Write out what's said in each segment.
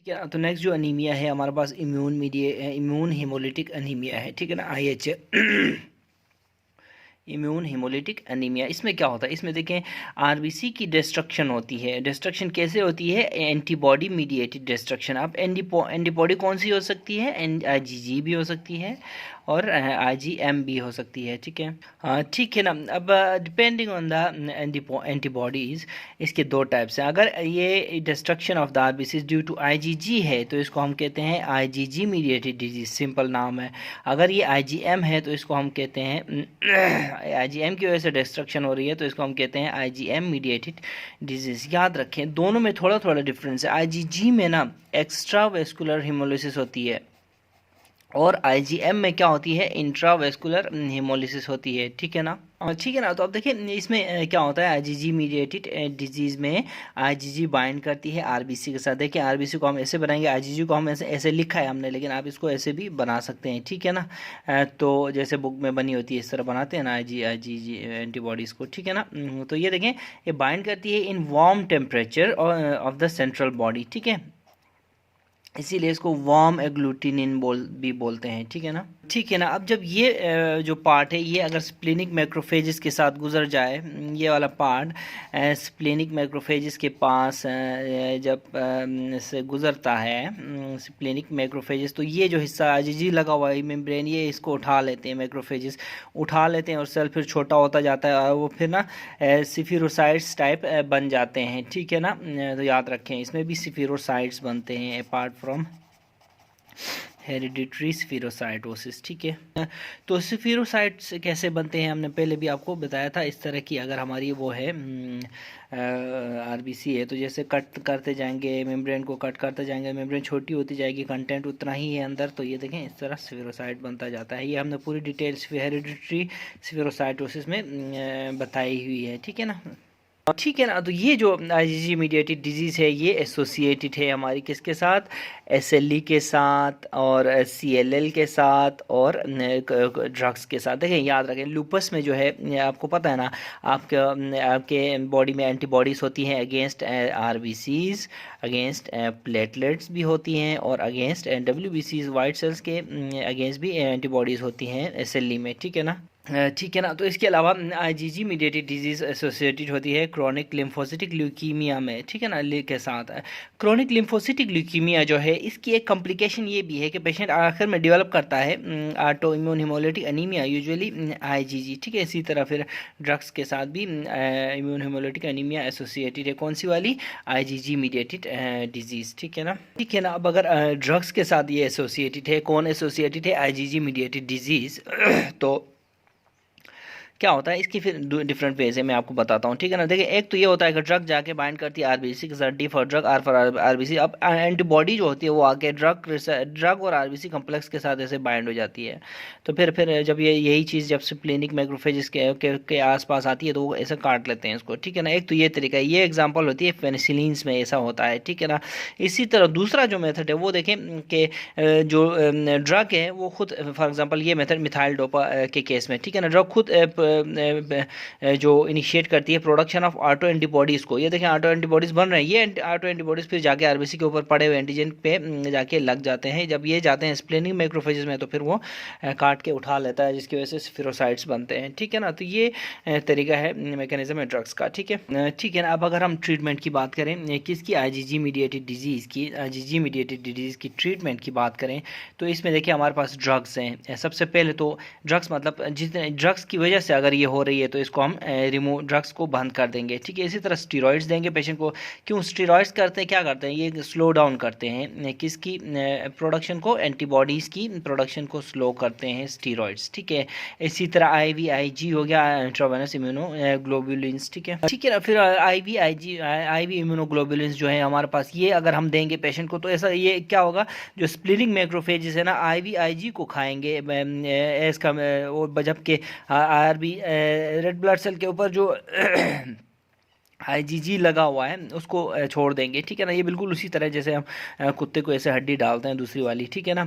ठीक है ना। तो नेक्स्ट जो अनीमिया है हमारे पास इम्यून हेमोलिटिक अनीमिया है, ठीक है ना, IH इम्यून हेमोलिटिक अनीमिया। इसमें क्या होता है, इसमें देखें आरबीसी की डिस्ट्रक्शन होती है। डिस्ट्रक्शन कैसे होती है, एंटीबॉडी मीडिएटेड डिस्ट्रक्शन। अब एंटीबॉडी कौन सी हो सकती है, IgG भी हो सकती है और IgM भी हो सकती है, ठीक है। ठीक है ना। अब डिपेंडिंग ऑन द एंटीबॉडीज, इसके दो टाइप्स हैं। अगर ये destruction of the RBC due to IgG है तो इसको हम कहते हैं IgG मीडिएटेड डिजीज, सिंपल नाम है। अगर ये IgM है तो इसको हम कहते हैं IgM की वजह से डिस्ट्रक्शन हो रही है तो इसको हम कहते हैं IgM मीडिएटेड डिजीज। याद रखें दोनों में थोड़ा थोड़ा डिफरेंस है। IgG में ना एक्स्ट्रा वेस्कुलर हिमोलिसिस होती है और IgM में क्या होती है, इंट्रावेस्कुलर हिमोलिसिस होती है, ठीक है ना। ठीक है ना। तो अब देखिए इसमें क्या होता है, IgG मीडिएटेड डिजीज़ में IgG बाइंड करती है आरबीसी के साथ। देखिए आरबीसी को हम ऐसे बनाएंगे, IgG को हम ऐसे ऐसे लिखा है हमने, लेकिन आप इसको ऐसे भी बना सकते हैं, ठीक है ना। तो जैसे बुक में बनी होती है इस तरह बनाते हैं ना IgG एंटीबॉडीज़ को, ठीक है ना। तो ये देखें ये बाइंड करती है in warm temperature of the central body, ठीक है, इसीलिए इसको वार्म एग्लूटिनिन भी बोलते हैं, ठीक है ना। ठीक है ना। अब जब ये जो पार्ट है ये अगर स्प्लेनिक मैक्रोफेजेस के साथ गुजर जाए, ये वाला पार्ट स्प्लेनिक मैक्रोफेजेस के पास जब से गुजरता है स्प्लेनिक मैक्रोफेजेस, तो ये जो हिस्सा IgG लगा हुआ है मेम्ब्रेन, ये इसको उठा लेते हैं, मैक्रोफेजेस उठा लेते हैं और सेल फिर छोटा होता जाता है और वो फिर ना सिफिरोसाइट्स टाइप बन जाते हैं, ठीक है ना। तो याद रखें इसमें भी सिफिरोसाइट्स बनते हैं अपार्ट फ्रॉम हेरिडिटरी स्फीरोसाइटोसिस, ठीक है। तो स्फीरोसाइट्स कैसे बनते हैं हमने पहले भी आपको बताया था। इस तरह की अगर हमारी वो है आरबीसी है तो जैसे कट करते जाएंगे मेम्ब्रेन को, कट करते जाएंगे मेम्ब्रेन छोटी होती जाएगी, कंटेंट उतना ही है अंदर, तो ये देखें इस तरह स्फीरोसाइट बनता जाता है। ये हमने पूरी डिटेल्स हेरिडिटरी स्फीरोसाइटोसिस में बताई हुई है, ठीक है ना। ठीक है ना। तो ये जो IgG मीडिएटेड डिजीज़ है ये एसोसिएटेड है हमारी किसके साथ, SLE के साथ और CLL के साथ और ड्रग्स के साथ। देखें याद रखें लूपस में जो है आपको पता है ना, आपके बॉडी में एंटीबॉडीज़ होती हैं अगेंस्ट RBCs, अगेंस्ट प्लेटलेट्स भी होती हैं और अगेंस्ट WBCs वाइट सेल्स के अगेंस्ट भी एंटीबॉडीज़ होती हैं SLE में, ठीक है ना। ठीक है ना। तो इसके अलावा IgG मीडिएटेड डिजीज़ एसोसिएटेड होती है क्रोनिक लिम्फोसिटिक ल्यूकीमिया में, ठीक है ना, के साथ। क्रोनिक लिम्फोसिटिक ल्यूकीमिया जो है इसकी एक कॉम्प्लिकेशन ये भी है कि पेशेंट आखिर में डेवलप करता है auto immune haemolytic anaemia, usually IgG, ठीक है। इसी तरह फिर ड्रग्स के साथ भी इम्यून हेमोलिटिक अनीमिया एसोसिएटेड है, कौन सी वाली, IgG मीडिएटेड डिजीज़, ठीक है ना। ठीक है ना। अब अगर ड्रग्स के साथ ये एसोसिएटेड है, कौन एसोसिएटेड है, IgG मीडिएटेड डिजीज़, तो क्या होता है इसकी फिर डिफरेंट वेज है, मैं आपको बताता हूँ, ठीक है ना। देखिए एक तो ये होता है कि ड्रग जाके बाइंड करती है आरबीसी के साथ, D for drug, R for RBC. अब एंटीबॉडी जो होती है वो आके ड्रग और आरबीसी कम्प्लेक्स के साथ ऐसे बाइंड हो जाती है। तो फिर जब यही चीज़ जब स्प्लेनिक मैक्रोफेजेस के आसपास आती है तो वो ऐसे काट लेते हैं इसको, ठीक है ना। एक तो ये तरीका है, ये एग्जाम्पल होती है पेनिसिलिन्स में ऐसा होता है, ठीक है ना। इसी तरह दूसरा जो मेथड है वो देखें कि जो ड्रग है वो खुद, फॉर एग्जांपल ये मेथड मिथाइल डोपा के केस में, ठीक है ना, ड्रग खुद जो इनिशिएट करती है प्रोडक्शन ऑफ ऑटो एंटीबॉडीज़ को। ये देखें ऑटो एंटीबॉडीज़ बन रहे हैं, ये ऑटो एंटीबॉडीज़ फिर जाके आरबीसी के ऊपर पड़े हुए एंटीजन पे जाके लग जाते हैं। जब ये जाते हैं स्प्लेनिक मैक्रोफेजेस में तो फिर वो काट के उठा लेता है, जिसकी वजह से स्फीरोसाइट्स बनते हैं, ठीक है ना। तो ये तरीका है मैकेनिज्म है ड्रग्स का, ठीक है। ठीक है ना। अब अगर हम ट्रीटमेंट की बात करें किसकी, IgG मीडिएटेड डिजीज़ की, IgG मीडिएटेड डिजीज़ की ट्रीटमेंट की बात करें तो इसमें देखिए हमारे पास ड्रग्स हैं। सबसे पहले तो ड्रग्स मतलब जितने ड्रग्स की वजह से अगर ये हो रही है तो इसको हम रिमूव, ड्रग्स को बंद कर देंगे, ठीक है। इसी तरह स्टीरॉइड्स देंगे पेशेंट को। क्यों स्टीरॉइड्स करते हैं, क्या करते हैं, ये स्लो डाउन करते हैं किसकी प्रोडक्शन को, एंटीबॉडीज़ की प्रोडक्शन को स्लो करते हैं स्टीरॉइड्स, ठीक है। इसी तरह IVIG हो गया, इंट्रावेनस इम्यूनोग्लोबुलिन्स, ठीक है। ठीक है ना। फिर IV इम्यूनोग्लोबुलिन्स जो है हमारे पास, ये अगर हम देंगे पेशेंट को तो ऐसा ये क्या होगा, जो स्प्लिनिंग मैक्रोफेजेस है ना IVIG को खाएंगे इसका, जबकि RB रेड ब्लड सेल के ऊपर जो IgG लगा हुआ है उसको छोड़ देंगे, ठीक है ना। ये बिल्कुल उसी तरह जैसे हम कुत्ते को ऐसे हड्डी डालते हैं दूसरी वाली, ठीक है ना,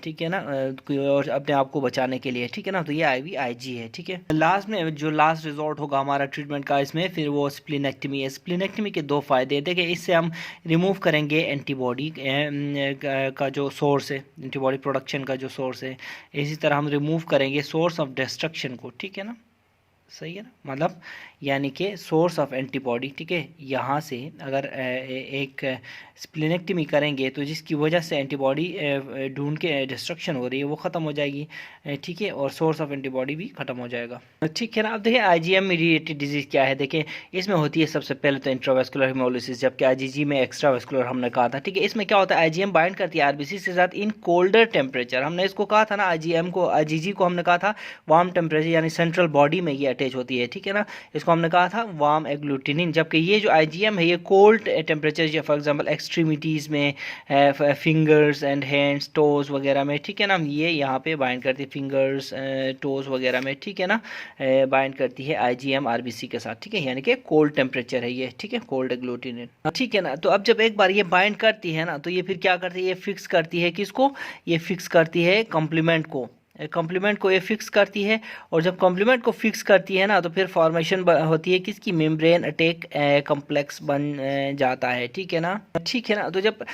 ठीक है ना, कोई और अपने आप को बचाने के लिए, ठीक है ना। तो ये IVIG है, ठीक है। लास्ट में जो लास्ट रिजॉर्ट होगा हमारा ट्रीटमेंट का इसमें फिर वो स्प्लीनेक्टमी है। स्प्लीनेक्टमी के दो फायदे हैं, देखिए इससे हम रिमूव करेंगे एंटीबॉडी का जो सोर्स है, एंटीबॉडी प्रोडक्शन का जो सोर्स है, इसी तरह हम रिमूव करेंगे सोर्स ऑफ डिस्ट्रक्शन को, ठीक है ना, सही है ना, मतलब यानी कि सोर्स ऑफ एंटीबॉडी, ठीक है। यहाँ से अगर एक स्प्लीनेक्टमी करेंगे तो जिसकी वजह से एंटीबॉडी ढूंढ के डिस्ट्रक्शन हो रही है वो ख़त्म हो जाएगी, ठीक है, और सोर्स ऑफ एंटीबॉडी भी ख़त्म हो जाएगा, ठीक है ना। अब देखिए IgM मीडिएटेड डिजीज़ क्या है, देखिए इसमें होती है सबसे पहले तो इंट्रावेस्कुलर हेमोलिसिस, जबकि IgG में एक्स्ट्रावेस्कुलर हमने कहा था, ठीक है। इसमें क्या होता है, IgM बाइंड करती है RBC के साथ इन कोल्डर टेम्परेचर। हमने इसको कहा था ना, IgG को हमने कहा था वार्म टेम्परेचर, यानी सेंट्रल बॉडी में ये अटैच होती है, ठीक है ना। इसको हमने कहा था वार्म एग्लूटिनिन, जबकि ये जो IgM है ये cold temperature, for example extremities में, फिंगर्स एंड हैंड्स, टोज वगैरह में, ठीक है ना, ये यहाँ पे बाइंड करती है फिंगर्स, टोज वगैरह में, ठीक है ना, बाइंड करती है IgM RBC के साथ, ठीक है, यानी कि कोल्ड टेम्परेचर है ये, ठीक है, कोल्ड एग्लूटिनिन, ठीक है ना। तो अब जब एक बार ये बाइंड करती है ना तो ये फिर क्या करती है, ये फिक्स करती है किसको, ये फिक्स करती है कॉम्प्लीमेंट को, कॉम्प्लीमेंट को ये फिक्स करती है। और जब कॉम्प्लीमेंट को फिक्स करती है ना तो फिर फॉर्मेशन होती है किसकी, मेम्ब्रेन अटैक कॉम्प्लेक्स बन जाता है, ठीक है ना, ठीक है ना। तो जब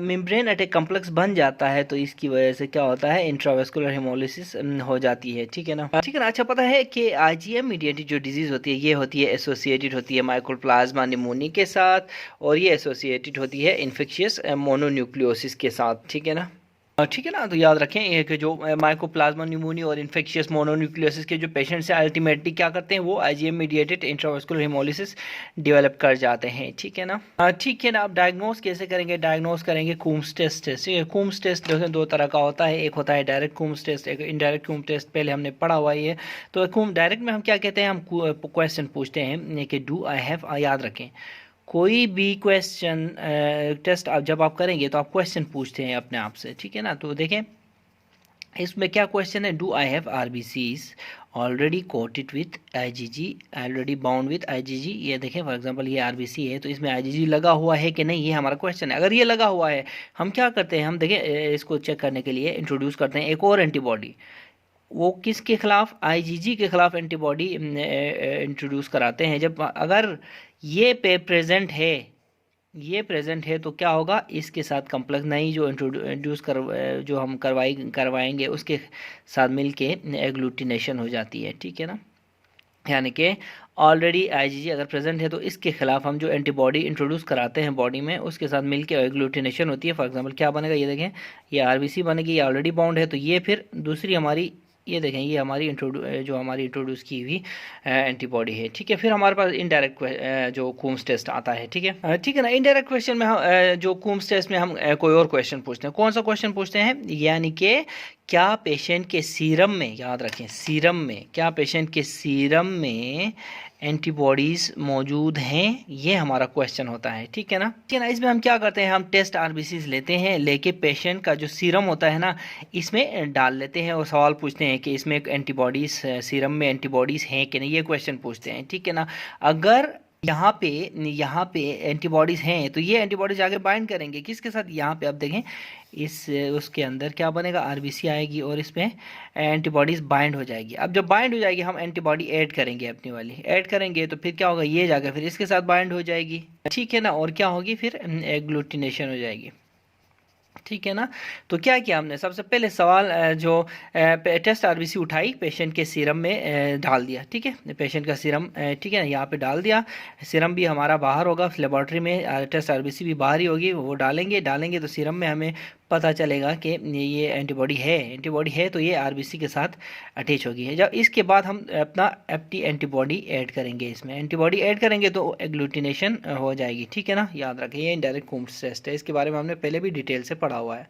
मेम्ब्रेन अटैक कॉम्प्लेक्स बन जाता है तो इसकी वजह से क्या होता है, इंट्रावेस्कुलर हेमोलिसिस हो जाती है, ठीक है ना, ठीक है ना। अच्छा, पता है कि IgM मीडिएटेड जो डिजीज़ होती है ये होती है एसोसिएटेड होती है माइकोप्लाज्मा निमोनी के साथ, और ये एसोसिएटेड होती है इन्फेक्शियस मोनोन्यूक्लियोसिस के साथ, ठीक है ना, ठीक है ना। तो याद रखें ये कि जो माइकोप्लाज्मा न्यूमोनिया और इन्फेक्शियस मोनोन्यूक्लियोसिस के जो पेशेंट्स हैं अल्टीमेटली क्या करते हैं, वो IgM mediated intravascular haemolysis develop कर जाते हैं, ठीक है ना, ठीक है ना। अब डायग्नोस कैसे करेंगे, डायग्नोस करेंगे कूम्स टेस्ट से, ठीक है। कूम्स टेस्ट दो तरह का होता है, एक होता है डायरेक्ट कूम्स टेस्ट, एक इनडायरेक्ट कूम्स टेस्ट, पहले हमने पढ़ा हुआ है। तो डायरेक्ट में हम क्या कहते हैं, हम क्वेश्चन पूछते हैं कि डू आई हैव, याद रखें कोई भी क्वेश्चन टेस्ट आप जब आप करेंगे तो आप क्वेश्चन पूछते हैं अपने आप से, ठीक है ना। तो देखें इसमें क्या क्वेश्चन है, do I have RBCs already coated with IgG, already bound with IgG। ये देखें फॉर एग्जांपल ये RBC है तो इसमें IgG लगा हुआ है कि नहीं, ये हमारा क्वेश्चन है। अगर ये लगा हुआ है हम क्या करते हैं, हम देखें इसको चेक करने के लिए इंट्रोड्यूस करते हैं एक और एंटीबॉडी, वो किसके खिलाफ, IgG के खिलाफ एंटीबॉडी इंट्रोड्यूस कराते हैं। जब अगर ये प्रेजेंट है, ये प्रेजेंट है तो क्या होगा, इसके साथ कम्प्लेक्स नई जो इंट्रोड्यूस जो हम करवाएंगे उसके साथ मिलके एग्लूटिनेशन हो जाती है, ठीक है ना। यानी कि ऑलरेडी IgG अगर प्रेजेंट है तो इसके खिलाफ हम जो एंटीबॉडी इंट्रोड्यूस कराते हैं बॉडी में उसके साथ मिलके एग्लूटिनेशन होती है। फॉर एग्जांपल क्या बनेगा, ये देखें ये RBC बनेगी, ये ऑलरेडी बाउंड है तो ये फिर दूसरी हमारी, ये देखें ये हमारी इंट्रोड्यूस की हुई एंटीबॉडी है, ठीक है। फिर हमारे पास इनडायरेक्ट जो कूम्स टेस्ट आता है, ठीक है, ठीक है ना। इनडायरेक्ट क्वेश्चन में हम जो कूम्स टेस्ट में हम कोई और क्वेश्चन पूछते हैं, कौन सा क्वेश्चन पूछते हैं, यानी कि क्या पेशेंट के सीरम में, याद रखें सीरम में, क्या पेशेंट के सीरम में एंटीबॉडीज़ मौजूद हैं, ये हमारा क्वेश्चन होता है, ठीक है ना, ठीक है ना। इसमें हम क्या करते हैं, हम टेस्ट RBCs लेते हैं, लेके पेशेंट का जो सीरम होता है ना इसमें डाल लेते हैं और सवाल पूछते हैं कि इसमें एंटीबॉडीज़, सीरम में एंटीबॉडीज़ हैं कि नहीं, ये क्वेश्चन पूछते हैं, ठीक है ना। अगर यहाँ पे एंटीबॉडीज़ हैं तो ये एंटीबॉडीज़ आगे बाइंड करेंगे किसके साथ, यहाँ पे आप देखें इस उसके अंदर क्या बनेगा, RBC आएगी और इसमें एंटीबॉडीज़ बाइंड हो जाएगी। अब जब बाइंड हो जाएगी हम एंटीबॉडी ऐड करेंगे, अपनी वाली ऐड करेंगे तो फिर क्या होगा, ये जाकर फिर इसके साथ बाइंड हो जाएगी, ठीक है ना, और क्या होगी फिर एग्लूटिनेशन हो जाएगी, ठीक है ना। तो क्या किया हमने, सबसे पहले सवाल जो टेस्ट RBC उठाई पेशेंट के सीरम में डाल दिया, ठीक है, पेशेंट का सीरम, ठीक है ना, यहाँ पे डाल दिया। सीरम भी हमारा बाहर होगा लेबॉर्ट्री में, टेस्ट RBC भी बाहर ही होगी, वो डालेंगे तो सीरम में हमें पता चलेगा कि ये एंटीबॉडी है तो ये RBC के साथ अटैच होगी है। जब इसके बाद हम अपना एंटीबॉडी ऐड करेंगे, इसमें एंटीबॉडी ऐड करेंगे तो एग्लूटिनेशन हो जाएगी, ठीक है ना। याद रखें ये इनडायरेक्ट कूम्स टेस्ट है, इसके बारे में हमने पहले भी डिटेल से पढ़ा हुआ है।